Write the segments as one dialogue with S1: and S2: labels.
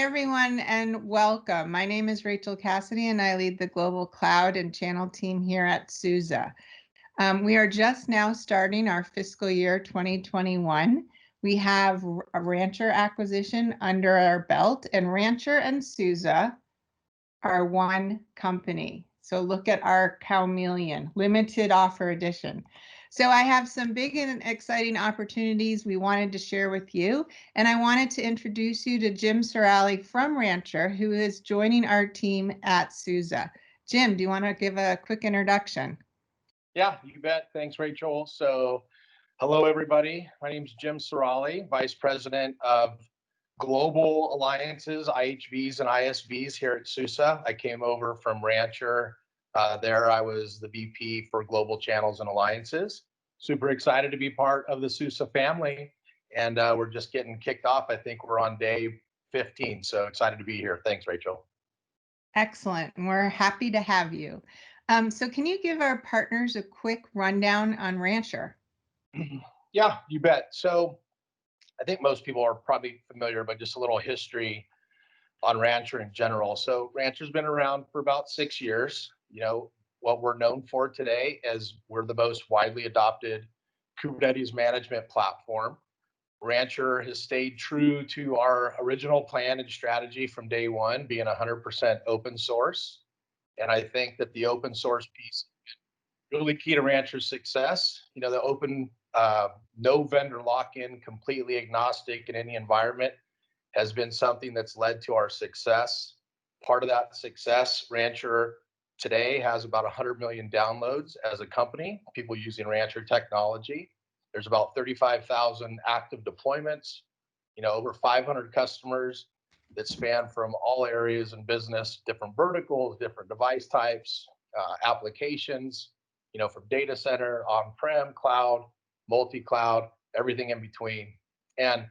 S1: everyone, and welcome. My name is Rachel Cassidy, and I lead the Global Cloud and Channel team here at SUSE. We are just now starting our fiscal year 2021. We have a Rancher acquisition under our belt, and Rancher and SUSE are one company. So look at our Cowmillion limited offer edition. So I have some big and exciting opportunities we wanted to share with you. And I wanted to introduce you to Jim Sarale from Rancher, who is joining our team at SUSE. Jim, do you want to give a quick introduction?
S2: Yeah, you bet. Thanks, Rachel. So, hello, everybody. My name is Jim Sarale, Vice President of Global Alliances, IHVs, and ISVs here at SUSE. I came over from Rancher. There, I was the VP for Global Channels and Alliances. Super excited to be part of the SUSE family. And we're just getting kicked off. I think we're on day 15. So excited to be here. Thanks, Rachel.
S1: Excellent. We're happy to have you. So can you give our partners a quick rundown on Rancher?
S2: Yeah, you bet. So I think most people are probably familiar, but just a little history on Rancher in general. So Rancher's been around for about 6 years. What we're known for today is we're the most widely adopted Kubernetes management platform. Rancher has stayed true to our original plan and strategy from day one, being 100% open source. And I think that the open source piece really key to Rancher's success. The open, no vendor lock-in, completely agnostic in any environment has been something that's led to our success. Part of that success, Rancher today has about 100 million downloads as a company, people using Rancher technology. There's about 35,000 active deployments, over 500 customers that span from all areas in business, different verticals, different device types, applications, from data center, on-prem, cloud, multi-cloud, everything in between. And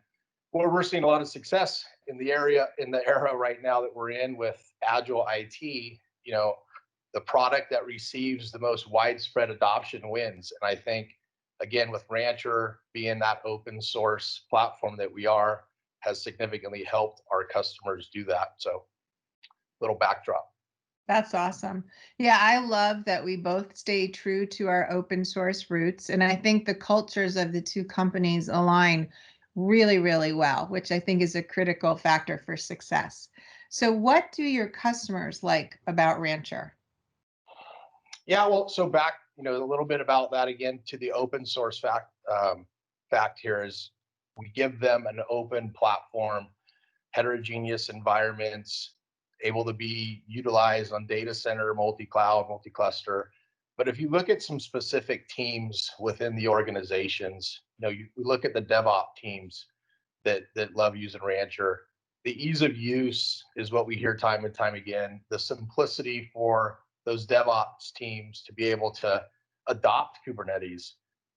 S2: where we're seeing a lot of success in the era right now that we're in with Agile IT, the product that receives the most widespread adoption wins. And I think, again, with Rancher being that open source platform that we are, has significantly helped our customers do that. So, little backdrop.
S1: That's awesome. Yeah, I love that we both stay true to our open source roots. And I think the cultures of the two companies align really, really well, which I think is a critical factor for success. So what do your customers like about Rancher?
S2: Yeah, well, so back, a little bit about that again to the open source fact here is we give them an open platform, heterogeneous environments, able to be utilized on data center, multi-cloud, multi-cluster. But if you look at some specific teams within the organizations, we look at the DevOps teams that love using Rancher. The ease of use is what we hear time and time again. The simplicity for those DevOps teams to be able to adopt Kubernetes.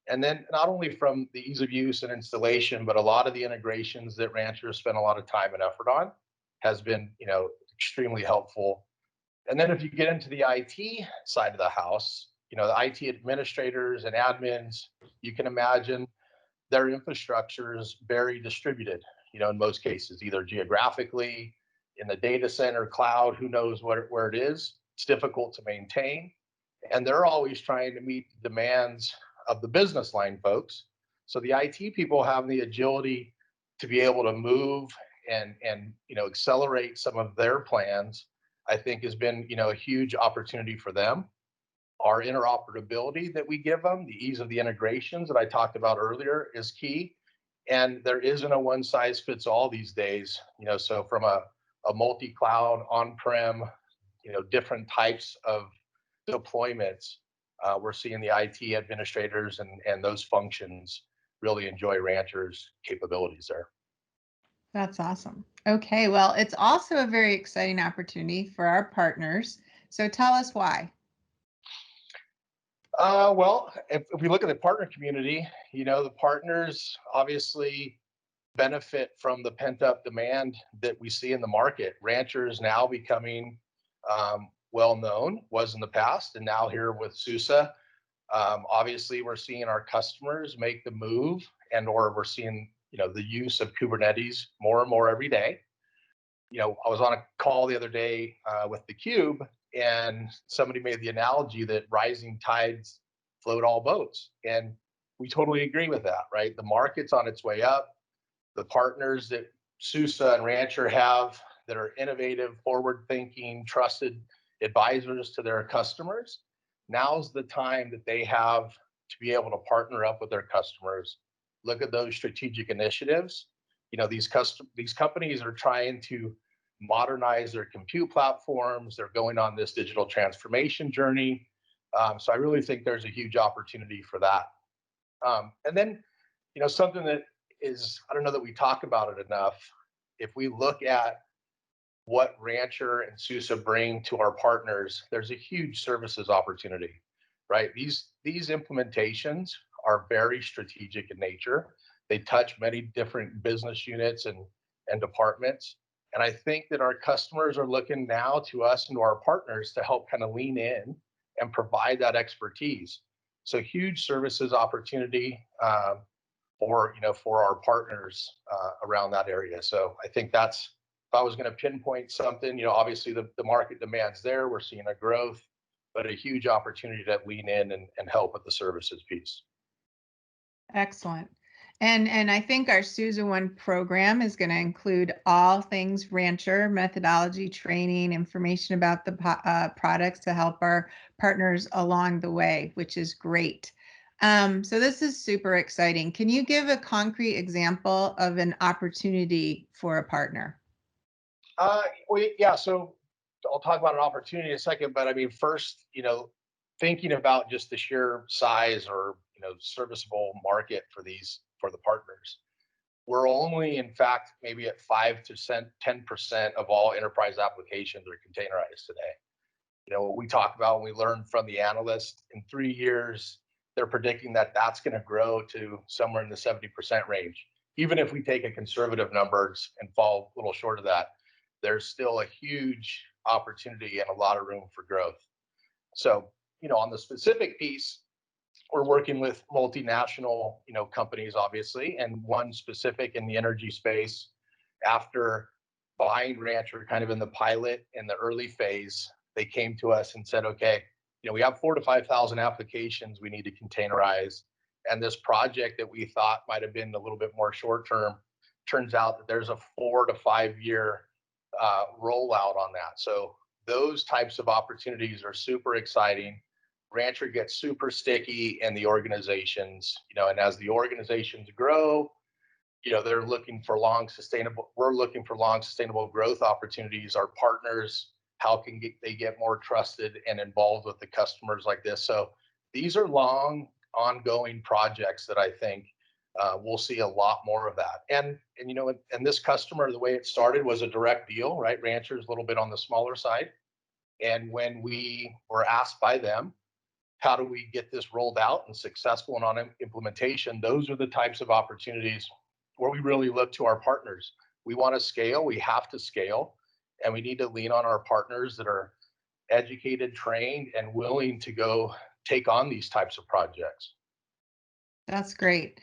S2: And then not only from the ease of use and installation, but a lot of the integrations that Rancher spent a lot of time and effort on has been, extremely helpful. And then if you get into the IT side of the house, the IT administrators and admins, you can imagine their infrastructure is very distributed, in most cases, either geographically, in the data center, cloud, who knows where it is. It's difficult to maintain. And they're always trying to meet the demands of the business line folks. So the IT people have the agility to be able to move and accelerate some of their plans, I think has been, a huge opportunity for them. Our interoperability that we give them, the ease of the integrations that I talked about earlier is key. And there isn't a one size fits all these days, so from a multi-cloud on-prem, different types of deployments, we're seeing the IT administrators and those functions really enjoy Rancher's capabilities there.
S1: That's awesome. Okay, well, it's also a very exciting opportunity for our partners. So tell us why.
S2: Well, if we look at the partner community, the partners obviously benefit from the pent up demand that we see in the market. Rancher is now becoming well known, was in the past, and now here with SUSE. Obviously, we're seeing our customers make the move, and or we're seeing the use of Kubernetes more and more every day. I was on a call the other day with the Cube, and somebody made the analogy that rising tides float all boats, and we totally agree with that. Right, the market's on its way up. The partners that SUSE and Rancher have that are innovative, forward-thinking, trusted advisors to their customers. Now's the time that they have to be able to partner up with their customers, look at those strategic initiatives. These companies are trying to modernize their compute platforms. They're going on this digital transformation journey. So I really think there's a huge opportunity for that. And then, something that is, I don't know that we talk about it enough. If we look at what Rancher and SUSE bring to our partners, there's a huge services opportunity, right? These implementations are very strategic in nature. They touch many different business units and departments. And I think that our customers are looking now to us and to our partners to help kind of lean in and provide that expertise. So huge services opportunity for our partners around that area. So I think that's, if I was going to pinpoint something, obviously the market demand's there. We're seeing a growth, but a huge opportunity to lean in and help with the services piece.
S1: Excellent. And I think our SUSE One program is going to include all things Rancher, methodology, training, information about the products to help our partners along the way, which is great. So this is super exciting. Can you give a concrete example of an opportunity for a partner?
S2: Yeah, so I'll talk about an opportunity in a second, but I mean, first, thinking about just the sheer size or, serviceable market for the partners. We're only, in fact, maybe at 5 to 10% of all enterprise applications are containerized today. What we talk about, when we learn from the analysts, in 3 years, they're predicting that that's going to grow to somewhere in the 70% range. Even if we take a conservative numbers and fall a little short of that, there's still a huge opportunity and a lot of room for growth. So, on the specific piece, we're working with multinational, companies, obviously, and one specific in the energy space. After buying Rancher kind of in the pilot in the early phase, they came to us and said, okay, we have 4,000 to 5,000 applications we need to containerize. And this project that we thought might have been a little bit more short term, turns out that there's a 4 to 5 year rollout on that. So those types of opportunities are super exciting. Rancher gets super sticky in the organizations, and as the organizations grow, they're looking for we're looking for long sustainable growth opportunities. Our partners, how can they get more trusted and involved with the customers like this? So these are long ongoing projects that I think we'll see a lot more of that. And this customer, the way it started was a direct deal, right? Rancher is a little bit on the smaller side. And when we were asked by them, how do we get this rolled out and successful and on implementation, those are the types of opportunities where we really look to our partners. We want to scale, we have to scale, and we need to lean on our partners that are educated, trained, and willing to go take on these types of projects.
S1: That's great.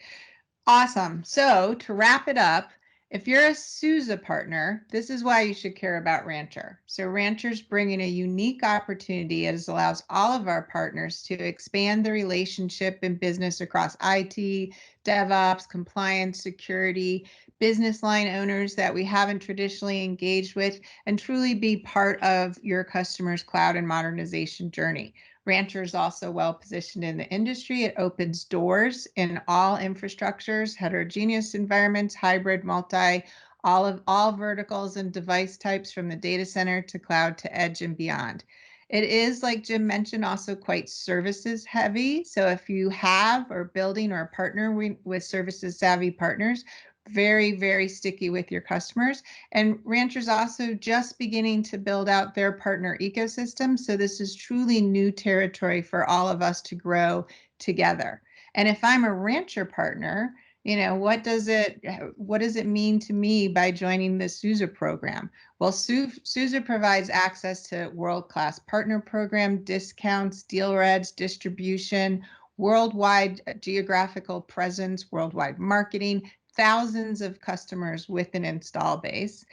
S1: Awesome. So to wrap it up, if you're a SUSE partner, this is why you should care about Rancher. So Rancher's bringing a unique opportunity as allows all of our partners to expand the relationship and business across IT, DevOps, compliance, security, business line owners that we haven't traditionally engaged with, and truly be part of your customer's cloud and modernization journey. Rancher is also well positioned in the industry. It opens doors in all infrastructures, heterogeneous environments, hybrid, multi, all verticals and device types, from the data center to cloud to edge and beyond. It is, like Jim mentioned, also quite services heavy. So if you have or building or partner with services savvy partners, very, very sticky with your customers. And Rancher's also just beginning to build out their partner ecosystem. So this is truly new territory for all of us to grow together. And if I'm a Rancher partner, what does it mean to me by joining the SUSE program? Well, SUSE provides access to world-class partner program, discounts, deal reds, distribution, worldwide geographical presence, worldwide marketing, thousands of customers with an install base.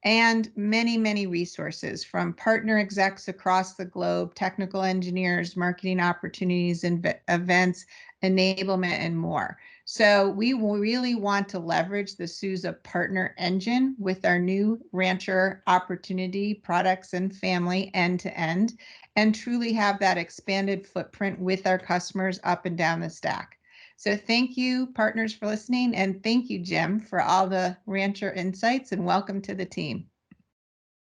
S1: and many, many resources from partner execs across the globe, technical engineers, marketing opportunities, events, enablement, and more. So we really want to leverage the SUSE partner engine with our new Rancher opportunity products and family end to end, and truly have that expanded footprint with our customers up and down the stack. So thank you, partners, for listening, and thank you, Jim, for all the Rancher insights, and welcome to the team.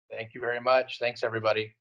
S2: Thank you very much. Thanks, everybody.